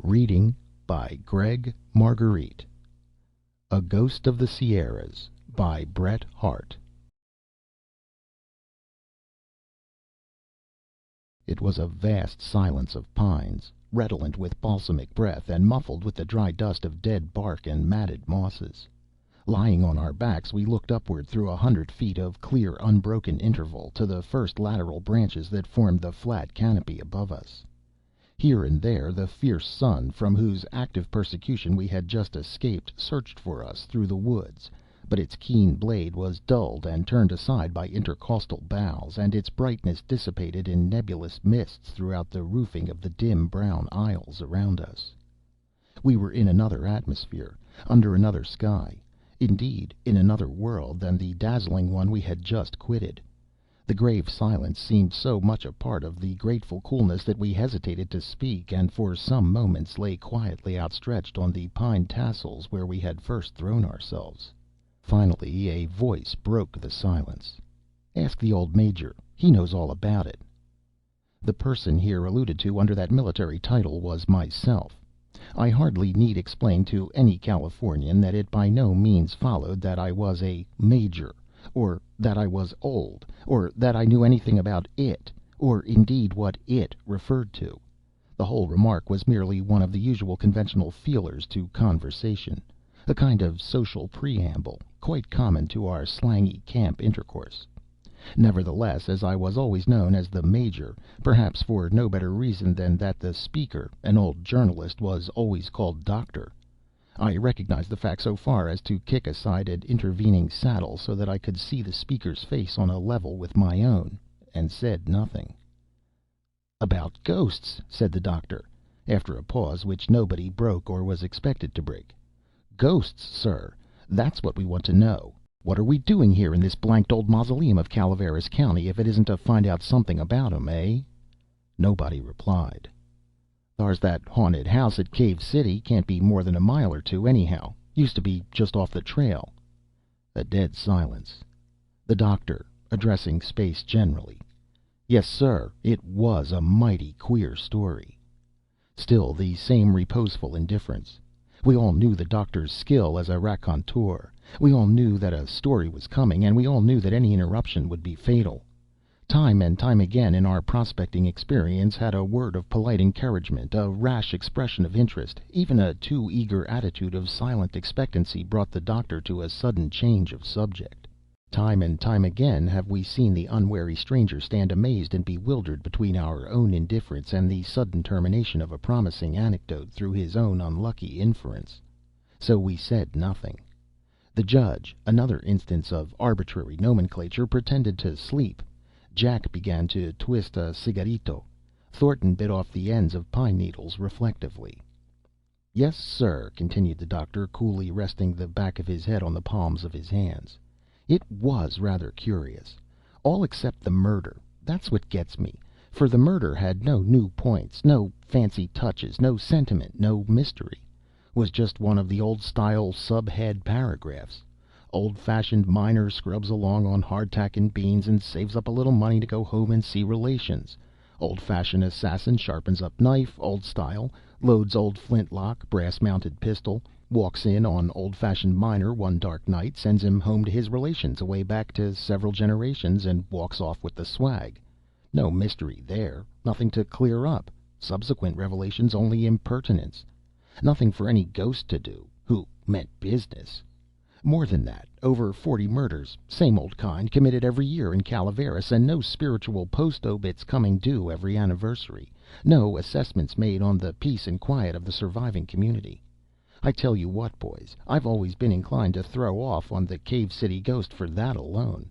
Reading by Greg Marguerite. A Ghost of the Sierras by Bret Harte. It was a vast silence of pines, redolent with balsamic breath and muffled with the dry dust of dead bark and matted mosses. Lying on our backs, we looked upward through 100 feet of clear, unbroken interval to the first lateral branches that formed the flat canopy above us. Here and there the fierce sun, from whose active persecution we had just escaped, searched for us through the woods, but its keen blade was dulled and turned aside by intercostal boughs, and its brightness dissipated in nebulous mists throughout the roofing of the dim brown aisles around us. We were in another atmosphere, under another sky, indeed in another world than the dazzling one we had just quitted. The grave silence seemed so much a part of the grateful coolness that we hesitated to speak, and for some moments lay quietly outstretched on the pine tassels where we had first thrown ourselves. Finally a voice broke the silence. "Ask the old Major. He knows all about it." The person here alluded to under that military title was myself. I hardly need explain to any Californian that it by no means followed that I was a major, or that I was old, or that I knew anything about it, or indeed what it referred to. The whole remark was merely one of the usual conventional feelers to conversation, a kind of social preamble, quite common to our slangy camp intercourse. Nevertheless, as I was always known as the Major, perhaps for no better reason than that the speaker, an old journalist, was always called Doctor, I recognized the fact so far as to kick aside an intervening saddle so that I could see the speaker's face on a level with my own, and said nothing. "About ghosts," said the Doctor, after a pause which nobody broke or was expected to break. "Ghosts, sir. That's what we want to know. What are we doing here in this blanked old mausoleum of Calaveras County if it isn't to find out something about 'em, eh?" Nobody replied. "Thar's that haunted house at Cave City. Can't be more than a mile or two, anyhow. Used to be just off the trail." A dead silence. The Doctor, addressing space generally: "Yes, sir, it was a mighty queer story." Still the same reposeful indifference. We all knew the Doctor's skill as a raconteur. We all knew that a story was coming, and we all knew that any interruption would be fatal. Time and time again in our prospecting experience had a word of polite encouragement, a rash expression of interest, even a too eager attitude of silent expectancy brought the Doctor to a sudden change of subject. Time and time again have we seen the unwary stranger stand amazed and bewildered between our own indifference and the sudden termination of a promising anecdote through his own unlucky inference. So we said nothing. The Judge, another instance of arbitrary nomenclature, pretended to sleep. Jack began to twist a cigarrito. Thornton bit off the ends of pine needles reflectively. "Yes, sir," continued the Doctor, coolly resting the back of his head on the palms of his hands. "It was rather curious. All except the murder. That's what gets me. For the murder had no new points, no fancy touches, no sentiment, no mystery. Was just one of the old-style sub-head paragraphs. Old-fashioned miner scrubs along on hardtack and beans and saves up a little money to go home and see relations. Old-fashioned assassin sharpens up knife, old style, loads old flintlock, brass-mounted pistol, walks in on old-fashioned miner one dark night, sends him home to his relations away back to several generations, and walks off with the swag. No mystery there, nothing to clear up. Subsequent revelations only impertinence. Nothing for any ghost to do, who meant business. More than that, over 40 murders, same old kind, committed every year in Calaveras, and no spiritual post obits coming due every anniversary, no assessments made on the peace and quiet of the surviving community. I tell you what, boys, I've always been inclined to throw off on the Cave City ghost for that alone.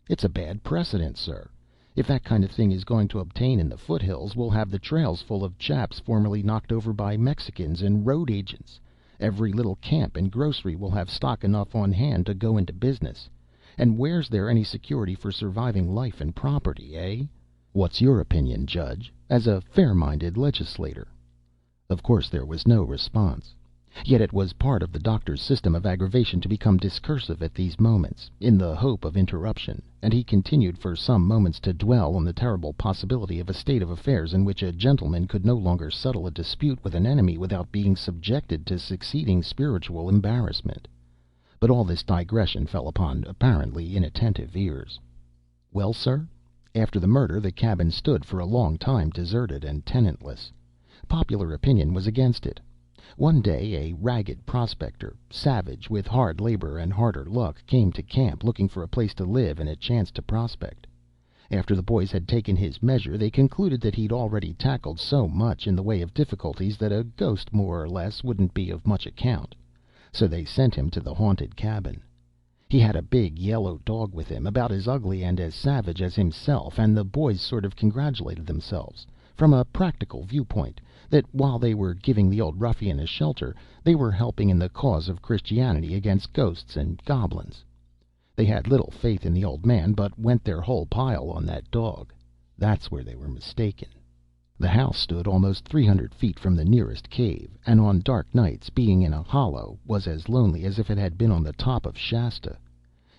It's a bad precedent, sir. If that kind of thing is going to obtain in the foothills, we'll have the trails full of chaps formerly knocked over by Mexicans and road agents. Every little camp and grocery will have stock enough on hand to go into business. And where's there any security for surviving life and property, eh? What's your opinion, Judge, as a fair-minded legislator?" Of course there was no response. Yet it was part of the doctor's system of aggravation to become discursive at these moments, in the hope of interruption, and he continued for some moments to dwell on the terrible possibility of a state of affairs in which a gentleman could no longer settle a dispute with an enemy without being subjected to succeeding spiritual embarrassment. But all this digression fell upon apparently inattentive ears. Well, sir, after the murder the cabin stood for a long time deserted and tenantless. Popular opinion was against it. One day a ragged prospector, savage with hard labor and harder luck, came to camp looking for a place to live and a chance to prospect. After the boys had taken his measure, they concluded that he'd already tackled so much in the way of difficulties that a ghost more or less wouldn't be of much account. So they sent him to the haunted cabin. He had a big yellow dog with him, about as ugly and as savage as himself, and the boys sort of congratulated themselves, from a practical viewpoint, that while they were giving the old ruffian a shelter, they were helping in the cause of Christianity against ghosts and goblins. They had little faith in the old man, but went their whole pile on that dog. That's where they were mistaken. The house stood almost 300 feet from the nearest cave, and on dark nights, being in a hollow, was as lonely as if it had been on the top of Shasta.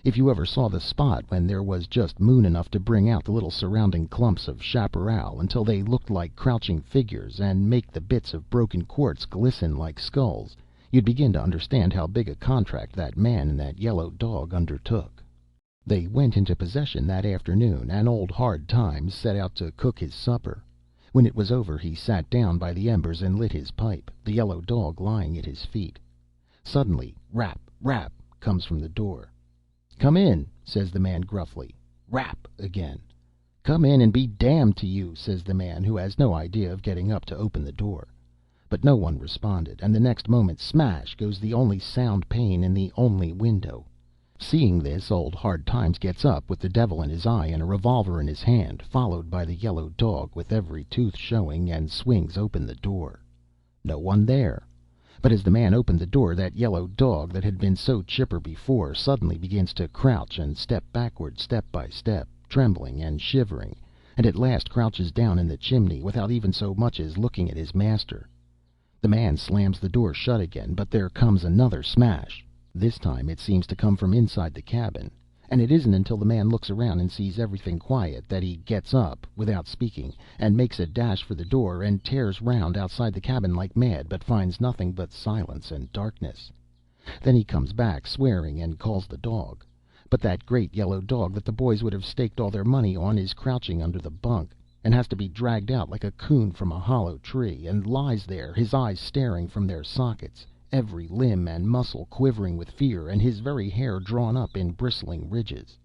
If you ever saw the spot when there was just moon enough to bring out the little surrounding clumps of chaparral until they looked like crouching figures, and make the bits of broken quartz glisten like skulls, you'd begin to understand how big a contract that man and that yellow dog undertook. They went into possession that afternoon, and old Hard Times set out to cook his supper. When it was over he sat down by the embers and lit his pipe, the yellow dog lying at his feet. Suddenly, rap, rap, comes from the door. "Come in," says the man gruffly. Rap again. "Come in and be damned to you," says the man, who has no idea of getting up to open the door. But no one responded, and the next moment smash goes the only sound pane in the only window. Seeing this, old Hard Times gets up with the devil in his eye and a revolver in his hand, followed by the yellow dog with every tooth showing, and swings open the door. No one there. But as the man opened the door, that yellow dog, that had been so chipper before, suddenly begins to crouch and step backward step by step, trembling and shivering, and at last crouches down in the chimney without even so much as looking at his master. The man slams the door shut again, but there comes another smash. This time it seems to come from inside the cabin, and it isn't until the man looks around and sees everything quiet that he gets up, without speaking, and makes a dash for the door, and tears round outside the cabin like mad, but finds nothing but silence and darkness. Then he comes back, swearing, and calls the dog. But that great yellow dog that the boys would have staked all their money on is crouching under the bunk, and has to be dragged out like a coon from a hollow tree, and lies there, his eyes staring from their sockets, every limb and muscle quivering with fear, and his very hair drawn up in bristling ridges.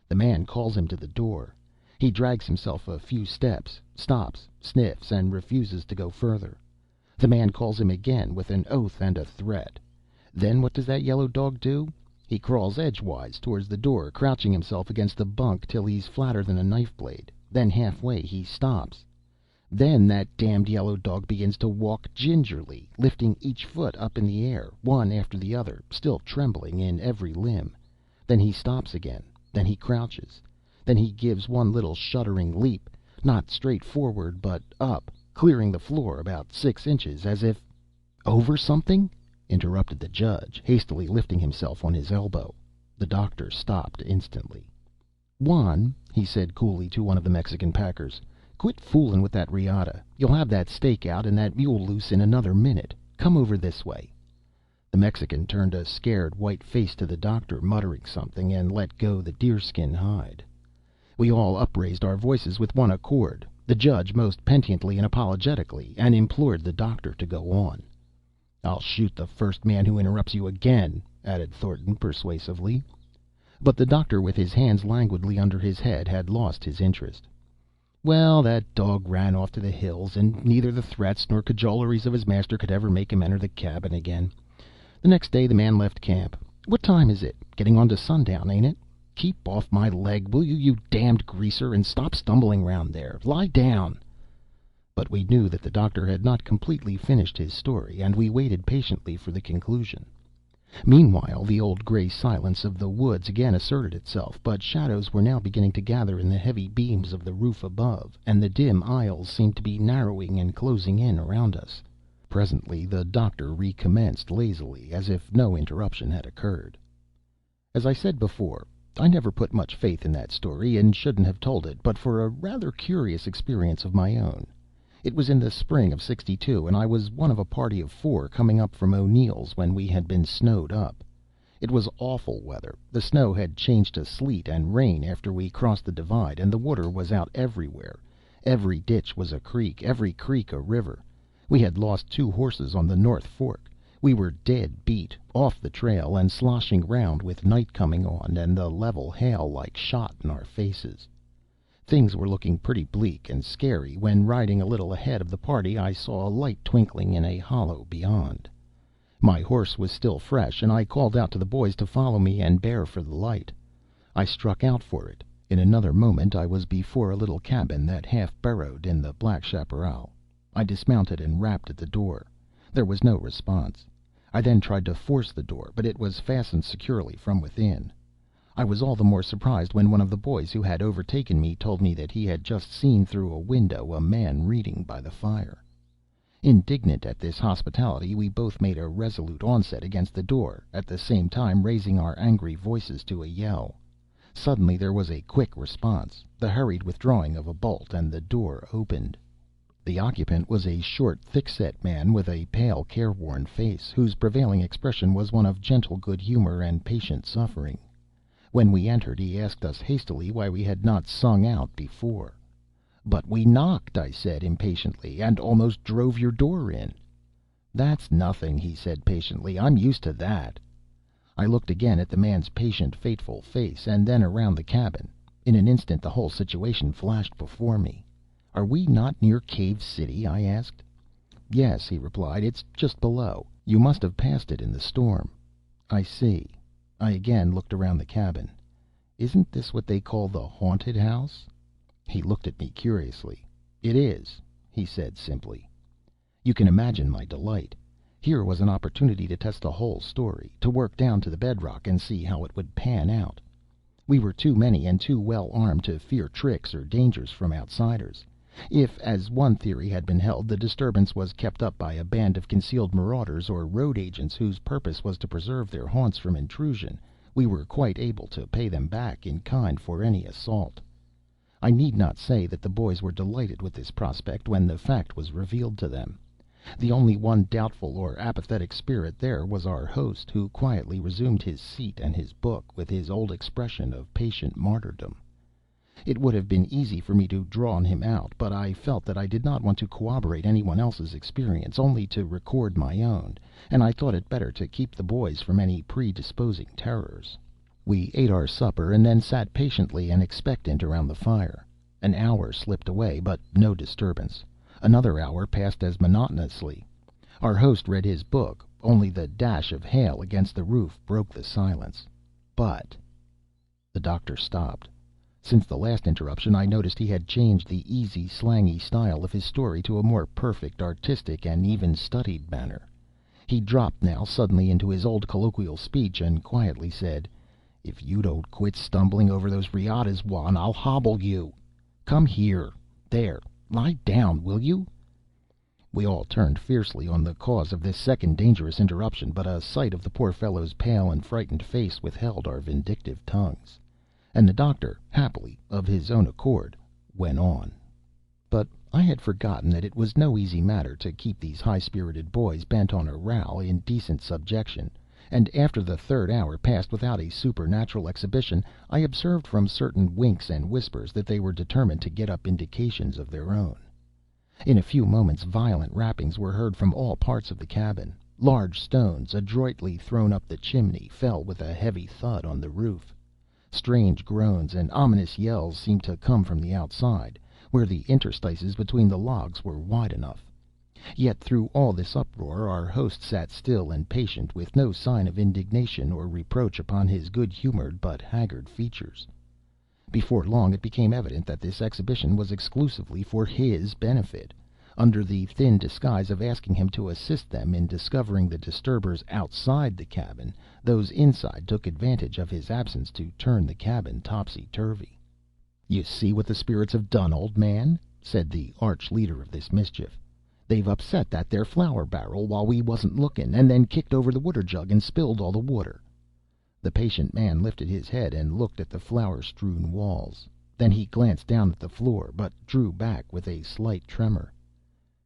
The man calls him to the door. He drags himself a few steps, stops, sniffs, and refuses to go further. The man calls him again with an oath and a threat. Then what does that yellow dog do? He crawls edgewise towards the door, crouching himself against the bunk till he's flatter than a knife blade. Then halfway he stops. Then that damned yellow dog begins to walk gingerly, lifting each foot up in the air, one after the other, still trembling in every limb. Then he stops again. Then he crouches. Then he gives one little shuddering leap, not straight forward, but up, clearing the floor about 6 inches, as if— "Over something?" interrupted the judge, hastily lifting himself on his elbow. The doctor stopped instantly. "Juan," he said coolly to one of the Mexican packers, "quit fooling with that riata. You'll have that stake out and that mule loose in another minute. Come over this way." The Mexican turned a scared white face to the doctor, muttering something, and let go the deerskin hide. We all upraised our voices with one accord, the judge most penitently and apologetically, and implored the doctor to go on. "I'll shoot the first man who interrupts you again," added Thornton persuasively. But the doctor, with his hands languidly under his head, had lost his interest. "Well, that dog ran off to the hills, and neither the threats nor cajoleries of his master could ever make him enter the cabin again. The next day the man left camp. What time is it? Getting on to sundown, ain't it? Keep off my leg, will you, you damned greaser, and stop stumbling round there. Lie down." But we knew that the doctor had not completely finished his story, and we waited patiently for the conclusion. Meanwhile the old gray silence of the woods again asserted itself, but shadows were now beginning to gather in the heavy beams of the roof above, and the dim aisles seemed to be narrowing and closing in around us. Presently the doctor recommenced lazily, as if no interruption had occurred. As I said before, I never put much faith in that story, and shouldn't have told it but for a rather curious experience of my own. It was in the spring of '62, and I was one of a party of 4 coming up from O'Neill's when we had been snowed up. It was awful weather. The snow had changed to sleet and rain after we crossed the divide, and the water was out everywhere. Every ditch was a creek, every creek a river. We had lost 2 horses on the North Fork. We were dead beat, off the trail, and sloshing round with night coming on and the level hail like shot in our faces. Things were looking pretty bleak and scary when, riding a little ahead of the party, I saw a light twinkling in a hollow beyond. My horse was still fresh, and I called out to the boys to follow me and bear for the light. I struck out for it. In another moment I was before a little cabin that half burrowed in the black chaparral. I dismounted and rapped at the door. There was no response. I then tried to force the door, but it was fastened securely from within. I was all the more surprised when one of the boys who had overtaken me told me that he had just seen through a window a man reading by the fire. Indignant at this hospitality, we both made a resolute onset against the door, at the same time raising our angry voices to a yell. Suddenly there was a quick response, the hurried withdrawing of a bolt, and the door opened. The occupant was a short, thick-set man with a pale, careworn face, whose prevailing expression was one of gentle good humor and patient suffering. When we entered, he asked us hastily why we had not sung out before. "But we knocked," I said impatiently, "and almost drove your door in." "That's nothing," he said patiently. "I'm used to that." I looked again at the man's patient, fateful face, and then around the cabin. In an instant the whole situation flashed before me. "Are we not near Cave City?" I asked. "Yes," he replied. "It's just below. You must have passed it in the storm." "I see." I again looked around the cabin. "Isn't this what they call the haunted house?" He looked at me curiously. "It is," he said simply. You can imagine my delight. Here was an opportunity to test the whole story, to work down to the bedrock and see how it would pan out. We were too many and too well armed to fear tricks or dangers from outsiders. If, as one theory had been held, the disturbance was kept up by a band of concealed marauders or road agents whose purpose was to preserve their haunts from intrusion, we were quite able to pay them back in kind for any assault. I need not say that the boys were delighted with this prospect when the fact was revealed to them. The only one doubtful or apathetic spirit there was our host, who quietly resumed his seat and his book, with his old expression of patient martyrdom. It would have been easy for me to draw him out, but I felt that I did not want to corroborate anyone else's experience, only to record my own, and I thought it better to keep the boys from any predisposing terrors. We ate our supper, and then sat patiently and expectant around the fire. An hour slipped away, but no disturbance. Another hour passed as monotonously. Our host read his book. Only the dash of hail against the roof broke the silence. But the doctor stopped. Since the last interruption, I noticed he had changed the easy, slangy style of his story to a more perfect, artistic, and even studied manner. He dropped now suddenly into his old colloquial speech, and quietly said, "If you don't quit stumbling over those riatas, Juan, I'll hobble you. Come here. There. Lie down, will you?" We all turned fiercely on the cause of this second dangerous interruption, but a sight of the poor fellow's pale and frightened face withheld our vindictive tongues, and the doctor, happily, of his own accord, went on. But I had forgotten that it was no easy matter to keep these high-spirited boys bent on a row in decent subjection, and after the third hour passed without a supernatural exhibition, I observed from certain winks and whispers that they were determined to get up indications of their own. In a few moments violent rappings were heard from all parts of the cabin. Large stones, adroitly thrown up the chimney, fell with a heavy thud on the roof. Strange groans and ominous yells seemed to come from the outside, where the interstices between the logs were wide enough. Yet through all this uproar our host sat still and patient, with no sign of indignation or reproach upon his good-humored but haggard features. Before long it became evident that this exhibition was exclusively for his benefit. Under the thin disguise of asking him to assist them in discovering the disturbers outside the cabin, those inside took advantage of his absence to turn the cabin topsy-turvy. "You see what the spirits have done, old man," said the arch leader of this mischief. They've upset that there flour barrel while we wasn't looking, and then kicked over the water jug and spilled all the water." The patient man lifted his head and looked at the flour-strewn walls. Then he glanced down at the floor, but drew back with a slight tremor.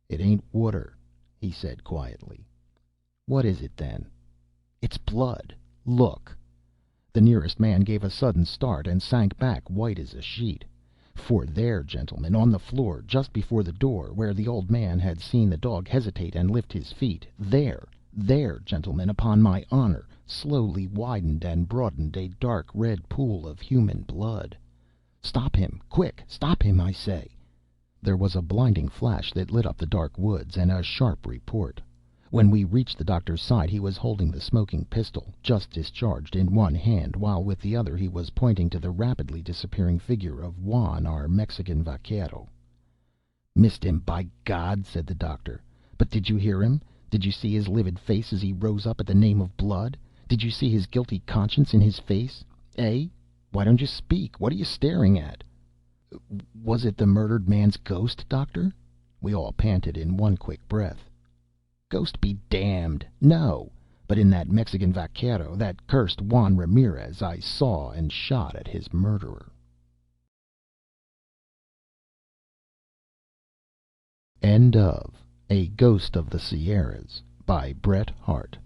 "It ain't water," he said quietly. "What is it, then?" "It's blood. Look." The nearest man gave a sudden start and sank back white as a sheet. For there, gentlemen, on the floor, just before the door, where the old man had seen the dog hesitate and lift his feet, there, gentlemen, upon my honor, slowly widened and broadened a dark red pool of human blood. "Stop him! Quick! Stop him, I say!" There was a blinding flash that lit up the dark woods, and a sharp report. When we reached the doctor's side he was holding the smoking pistol, just discharged, in one hand, while with the other he was pointing to the rapidly disappearing figure of Juan, our Mexican vaquero. "Missed him, by God!" said the doctor. "But did you hear him? Did you see his livid face as he rose up at the name of blood? Did you see his guilty conscience in his face? Eh? Why don't you speak? What are you staring at?" "Was it the murdered man's ghost, doctor?" we all panted in one quick breath. "Ghost be damned! No! But in that Mexican vaquero, that cursed Juan Ramirez, I saw and shot at his murderer." End of A Ghost of the Sierras by Bret Harte.